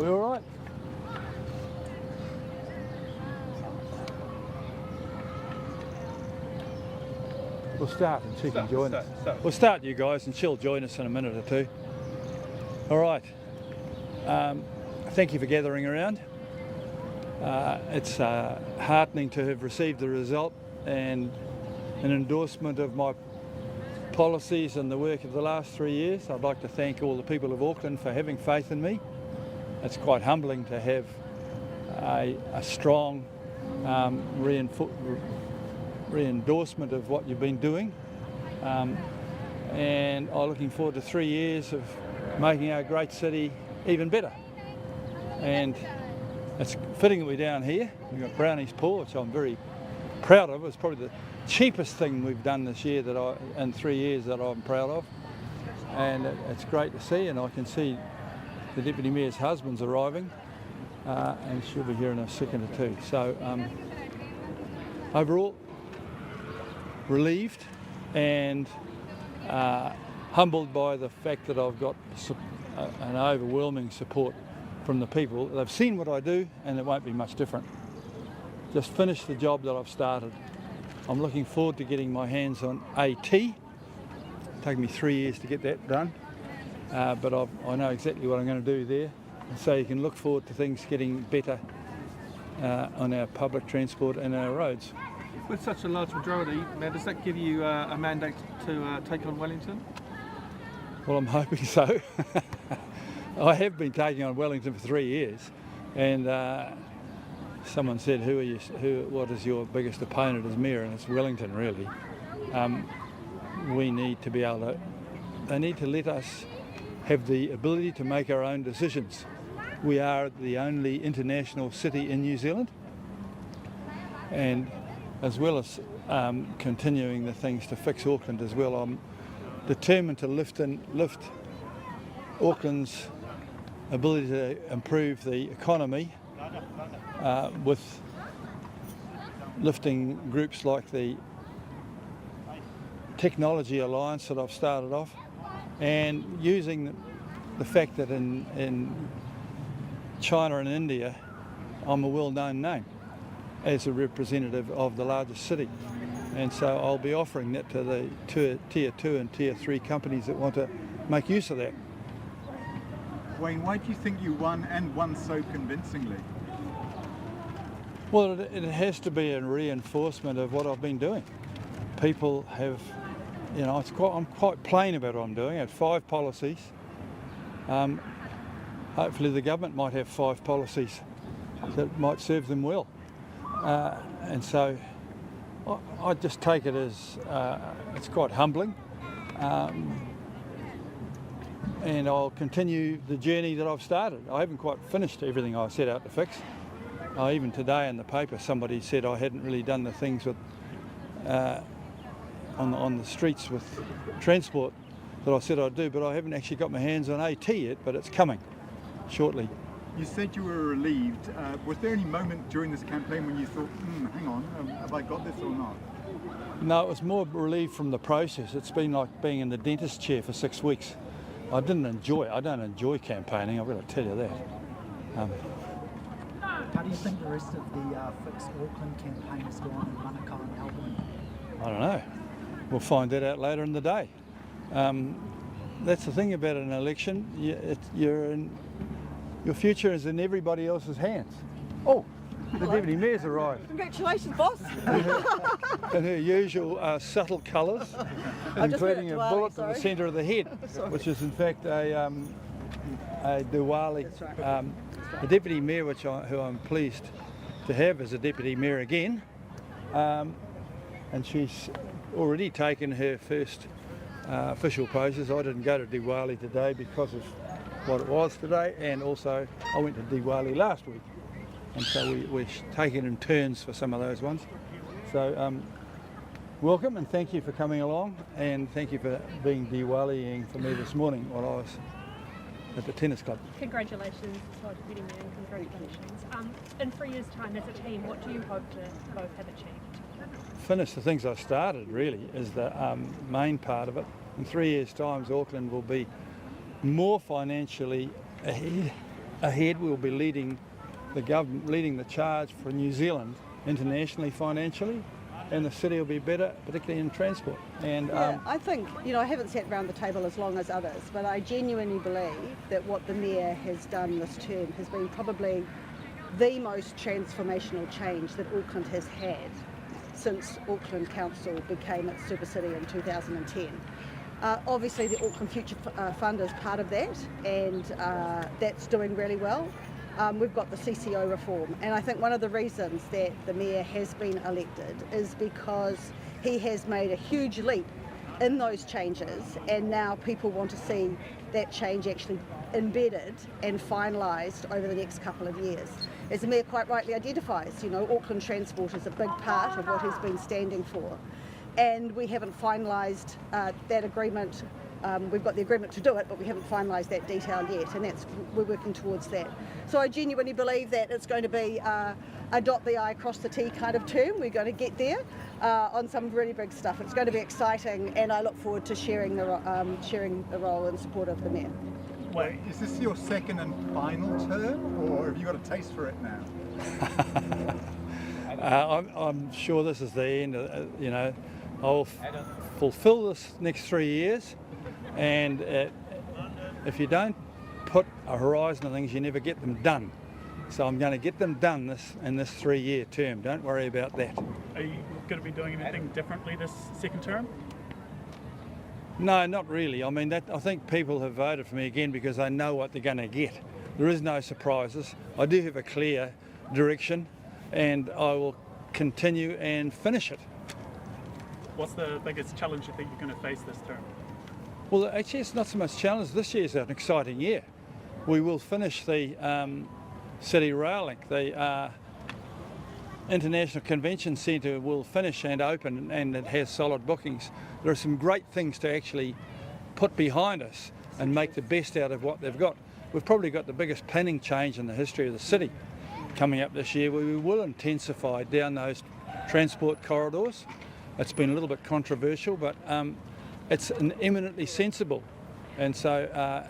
We all right? We'll start and she can join us. We'll start, you guys, and she'll join us in a minute or two. All right. Thank you for gathering around. It's heartening to have received the result and an endorsement of my policies and the work of the last 3 years. I'd like to thank all the people of Auckland for having faith in me. It's quite humbling to have a strong re-endorsement of what you've been doing, and I'm looking forward to 3 years of making our great city even better. And it's fitting that we're down here. We've got Brownie's Paw, which I'm very proud of. It's probably the cheapest thing we've done this year in 3 years that I'm proud of, and it's great to see. And I can see the Deputy Mayor's husband's arriving, and she'll be here in a second or two. So overall, relieved and humbled by the fact that I've got an overwhelming support from the people. They've seen what I do, and it won't be much different. Just finished the job that I've started. I'm looking forward to getting my hands on AT. It'll take me 3 years to get that done, but I know exactly what I'm going to do there. And so you can look forward to things getting better on our public transport and our roads. With such a large majority, now does that give you a mandate to take on Wellington? Well, I'm hoping so. I have been taking on Wellington for 3 years, and someone said, what is your biggest opponent as mayor? And it's Wellington, really. We need to be able to, they need to let us have the ability to make our own decisions. We are the only international city in New Zealand, and as well as continuing the things to fix Auckland as well, I'm determined to lift Auckland's ability to improve the economy with lifting groups like the Technology Alliance that I've started off, and using the fact that in China and India I'm a well-known name as a representative of the largest city, and so I'll be offering that to the tier 2 and tier 3 companies that want to make use of that. Wayne, why do you think you won, and won so convincingly? Well, it has to be a reinforcement of what I've been doing. People have, I'm quite plain about what I'm doing. I had 5 policies. Hopefully the government might have 5 policies that might serve them well. And so I just take it as it's quite humbling. And I'll continue the journey that I've started. I haven't quite finished everything I set out to fix. Even today in the paper somebody said I hadn't really done the things with on the streets with transport that I said I'd do, but I haven't actually got my hands on AT yet, but it's coming shortly. You said you were relieved. Was there any moment during this campaign when you thought, hang on, have I got this or not? No, it was more relief from the process. It's been like being in the dentist chair for 6 weeks. I don't enjoy campaigning, I've got to tell you that. How do you think the rest of the Fix Auckland campaign has gone in Manukau and Albany? I don't know. We'll find that out later in the day. That's the thing about an election. Your future is in everybody else's hands. Oh, the Deputy Mayor's arrived. Congratulations, boss. In her usual subtle colours, including a bullet in the centre of the head, which is in fact a Diwali. Right. The Deputy Mayor, who I'm pleased to have as a Deputy Mayor again, and she's already taken her first official poses. I didn't go to Diwali today because of what it was today, and also I went to Diwali last week, and so we're taking in turns for some of those ones. So welcome and thank you for coming along, and thank you for being Diwaliing for me this morning while I was at the tennis club. Congratulations, Deputy Mayor, congratulations. In 3 years' time as a team, what do you hope to both have achieved? Finish the things I started, really, is the main part of it. In 3 years' time, Auckland will be more financially ahead ahead. We'll be leading the government, leading the charge for New Zealand internationally, financially, and the city will be better, particularly in transport. And Yeah, I think, I haven't sat around the table as long as others, but I genuinely believe that what the Mayor has done this term has been probably the most transformational change that Auckland has had since Auckland Council became its super city in 2010. Obviously the Auckland Future Fund is part of that, and that's doing really well. We've got the CCO reform, and I think one of the reasons that the Mayor has been elected is because he has made a huge leap in those changes, and now people want to see that change actually embedded and finalised over the next couple of years. As the Mayor quite rightly identifies, Auckland Transport is a big part of what he's been standing for, and we haven't finalised that agreement. We've got the agreement to do it, but we haven't finalised that detail yet, and we're working towards that. So I genuinely believe that it's going to be a dot the I, cross the T kind of term. We're going to get there on some really big stuff. It's going to be exciting, and I look forward to sharing the role in support of the Mayor. Wait, is this your second and final term, or have you got a taste for it now? I'm sure this is the end. I'll fulfil this next 3 years, and if you don't put a horizon on things, you never get them done. So I'm going to get them done in this 3-year term. Don't worry about that. Are you going to be doing anything differently this second term? No, not really. I mean, I think people have voted for me again because they know what they're going to get. There is no surprises. I do have a clear direction, and I will continue and finish it. What's the biggest challenge you think you're going to face this term? Well, actually, it's not so much challenge. This year's an exciting year. We will finish the City Rail Link. The International Convention Centre will finish and open, and it has solid bookings. There are some great things to actually put behind us and make the best out of what they've got. We've probably got the biggest planning change in the history of the city coming up this year, where we will intensify down those transport corridors. It's been a little bit controversial, but it's eminently sensible. And so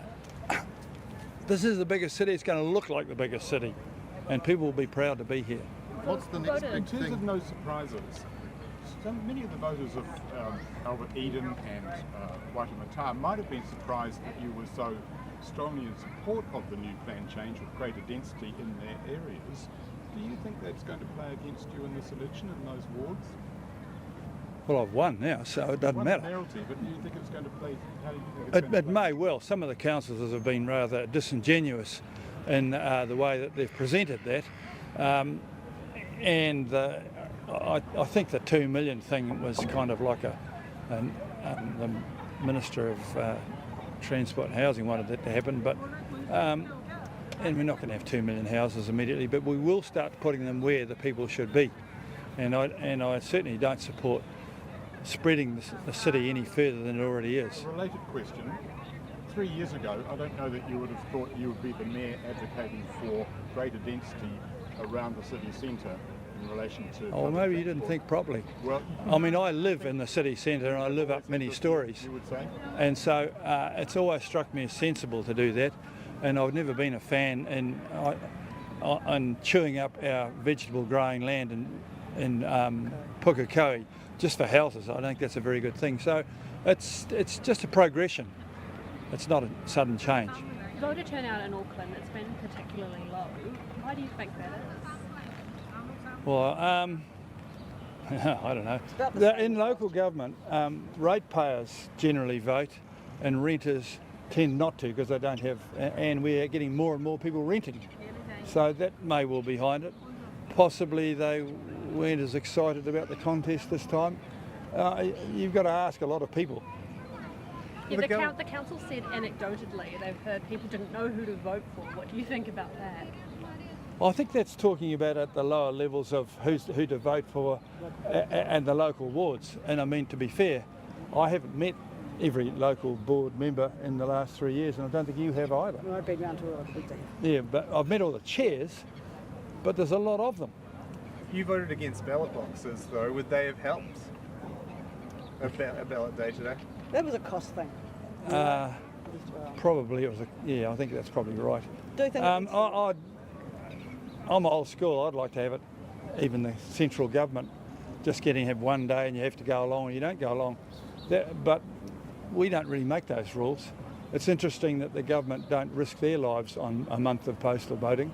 this is the biggest city. It's going to look like the biggest city, and people will be proud to be here. What's the next big In terms thing? of no surprises, so many of the voters of Albert Eden and Waitemata might have been surprised that you were so strongly in support of the new plan change with greater density in their areas. Do you think that's going to play against you in this election in those wards? Well, I've won now, so it doesn't matter. Mayoralty, but do you think it's going to play? How do you think it's going to It play? may well. Some of the councillors have been rather disingenuous in the way that they've presented that. I think the 2 million thing was kind of like the Minister of Transport and Housing wanted that to happen, but and we're not going to have 2 million houses immediately, but we will start putting them where the people should be. And I certainly don't support spreading the city any further than it already is. A related question. 3 years ago, I don't know that you would have thought you would be the Mayor advocating for greater density around the city centre in relation to... Oh, maybe you didn't think properly. Well, I mean, I live in the city centre and I live up many stories. you would say? And so it's always struck me as sensible to do that. And I've never been a fan in chewing up our vegetable growing land in Pukekohe just for houses. I think that's a very good thing. So it's just a progression. It's not a sudden change. Voter turnout in Auckland, it's been particularly low. Why do you think that is? Well, I don't know. about the same. In local government, ratepayers generally vote and renters tend not to because they don't have, and we're getting more and more people renting. So that may well be behind it. Possibly they weren't as excited about the contest this time. You've got to ask a lot of people. Yeah, the council said anecdotally they've heard people didn't know who to vote for. What do you think about that? I think that's talking about at the lower levels of who to vote for and the local wards. And I mean, to be fair, I haven't met every local board member in the last 3 years, and I don't think you have either. No, I've been round to all of them. Yeah, but I've met all the chairs, but there's a lot of them. You voted against ballot boxes, though. Would they have helped a ballot day today? That was a cost thing. Probably it was. I think that's probably right. Do you think? I'm old school. I'd like to have it, even the central government, just have one day and you have to go along, or you don't go along. But we don't really make those rules. It's interesting that the government don't risk their lives on a month of postal voting.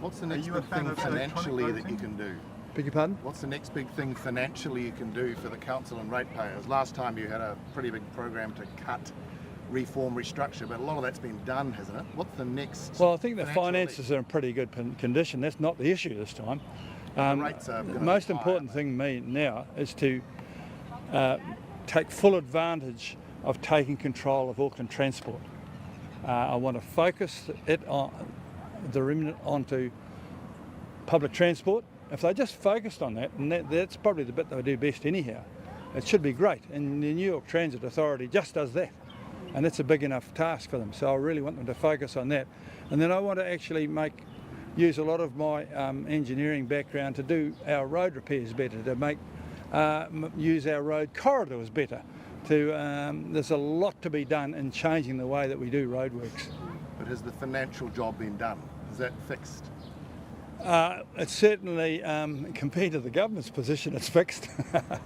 What's the next you a big fan thing of electronic financially that you voting? can do? Beg your pardon? What's the next big thing financially you can do for the council and ratepayers? Last time you had a pretty big program to cut, reform, restructure, but a lot of that's been done, hasn't it? What's the next? Well, I think the financial finances are in pretty good condition. That's not the issue this time. The rates are The gonna most be important higher. thing to me now is to take full advantage of taking control of Auckland Transport. I want to focus it on the remnant onto public transport. If they just focused on that, and that's probably the bit they do best anyhow, it should be great. And the New York Transit Authority just does that. And that's a big enough task for them. So I really want them to focus on that. And then I want to actually use a lot of my engineering background to do our road repairs better, to use our road corridors better. There's a lot to be done in changing the way that we do roadworks. But has the financial job been done? Is that fixed? It's certainly, compared to the government's position, it's fixed.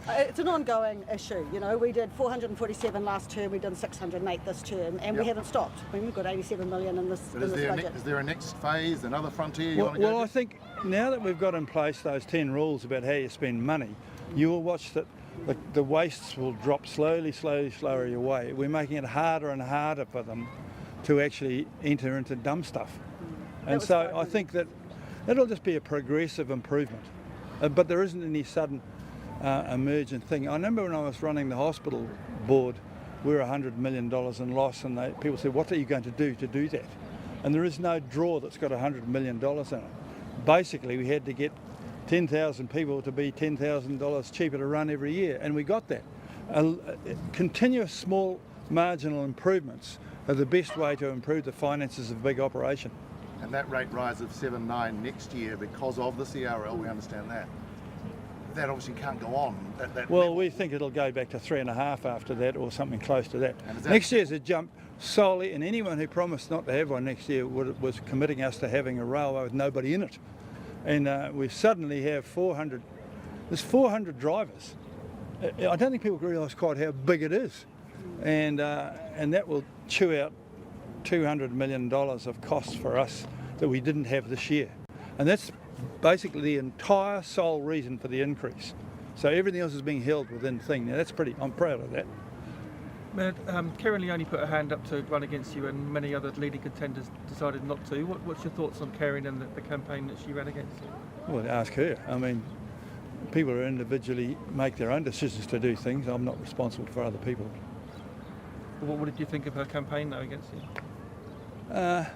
It's an ongoing issue. You know, we did 447 last term, we did 608 this term, and we haven't stopped. I mean, we've got 87 million in this, But in this budget. is there a next phase, another frontier you want to go Well, to? I think now that we've got in place those 10 rules about how you spend money, you will watch that the wastes will drop slowly away. We're making it harder and harder for them to actually enter into dumb stuff. And so I think that it'll just be a progressive improvement. But there isn't any sudden emergent thing. I remember when I was running the hospital board, we were $100 million in loss, and people said, what are you going to do that? And there is no drawer that's got $100 million in it. Basically, we had to get 10,000 people to be $10,000 cheaper to run every year, and we got that. Continuous small marginal improvements are the best way to improve the finances of a big operation. And that rate rise of 7.9 next year because of the CRL, we understand that. That obviously can't go on at that Well, level. we think it'll go back to 3.5 after that, or something close to that. And is that- Next year's a jump solely, and anyone who promised not to have one next year was committing us to having a railway with nobody in it. And we suddenly have 400. There's 400 drivers. I don't think people realise quite how big it is, and that will chew out $200 million of costs for us that we didn't have this year, and that's basically the entire sole reason for the increase. So everything else is being held within thing. Now I'm proud of that. Mayor, Karen Leone put her hand up to run against you, and many other leading contenders decided not to. What's your thoughts on Karen and the campaign that she ran against? Well, ask her. I mean, people who individually make their own decisions to do things. I'm not responsible for other people. What did you think of her campaign though against you? I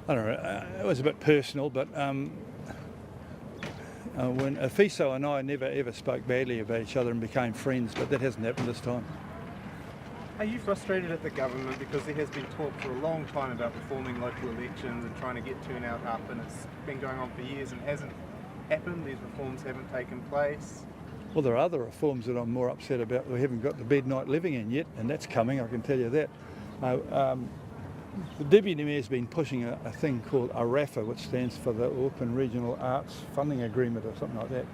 don't know. It was a bit personal, but when Afiso and I never ever spoke badly about each other and became friends, but that hasn't happened this time. Are you frustrated at the government because there has been talk for a long time about reforming local elections and trying to get turnout up, and it's been going on for years and hasn't happened? These reforms haven't taken place. Well, there are other reforms that I'm more upset about. We haven't got the bed night living in yet, and that's coming, I can tell you that. The Deputy Mayor's been pushing a thing called ARAFA, which stands for the Auckland Regional Arts Funding Agreement or something like that.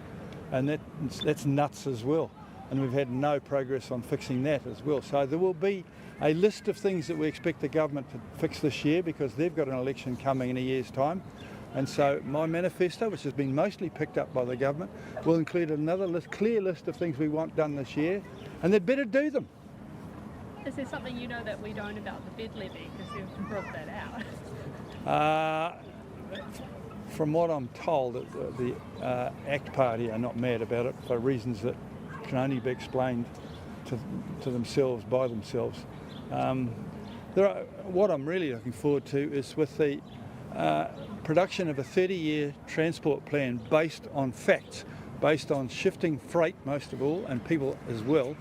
And that's nuts as well. And we've had no progress on fixing that as well. So there will be a list of things that we expect the government to fix this year, because they've got an election coming in a year's time. And so my manifesto, which has been mostly picked up by the government, will include another clear list of things we want done this year, and they'd better do them. Is there something you know that we don't about the bed levy, because you've brought that out? From what I'm told, the ACT Party are not mad about it for reasons that can only be explained to themselves by themselves. What I'm really looking forward to is with the production of a 30-year transport plan based on facts, based on shifting freight most of all, and people as well,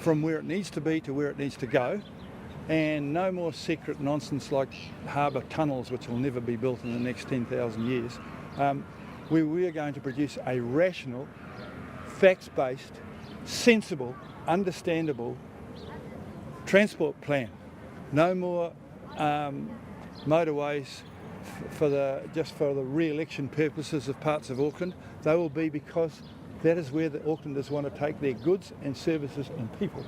from where it needs to be to where it needs to go, and no more secret nonsense like harbour tunnels, which will never be built in the next 10,000 years. We are going to produce a rational, facts-based, sensible, understandable transport plan no more motorways just for the re-election purposes of parts of Auckland. They will be because that is where the Aucklanders want to take their goods and services and people.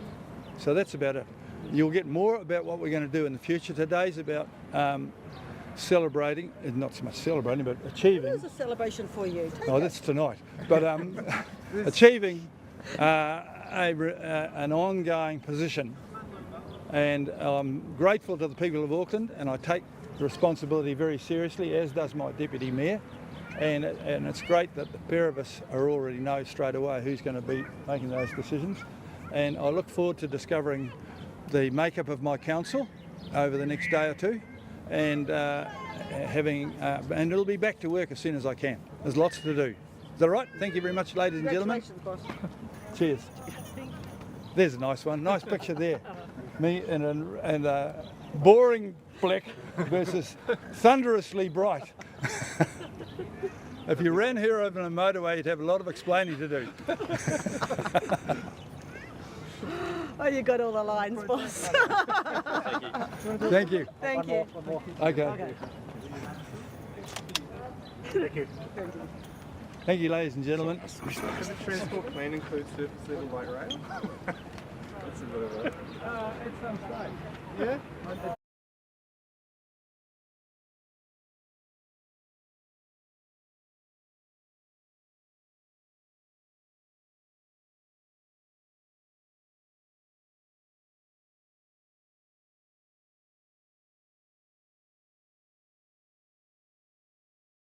So that's about it. You'll get more about what we're going to do in the future. Today's about celebrating, not so much celebrating, but achieving. There's a celebration for you. Take Oh, it. that's tonight. But achieving an ongoing position. And I'm grateful to the people of Auckland, and I take the responsibility very seriously, as does my Deputy Mayor. And it's great that the pair of us already know straight away who's going to be making those decisions. And I look forward to discovering the makeup of my council over the next day or two, and and it'll be back to work as soon as I can. There's lots to do. Is that right? Thank you very much, ladies and gentlemen. Congratulations, boss. Cheers. There's a nice one. Nice picture there. Me and a boring black versus thunderously bright. If you ran here over a motorway, you'd have a lot of explaining to do. Oh, you got all the lines, boss. Thank you. Thank you. Okay. Thank you. Thank you, ladies and gentlemen. Does the transport plan include surface level light rail? That's a bit of a... At some stage. Yeah?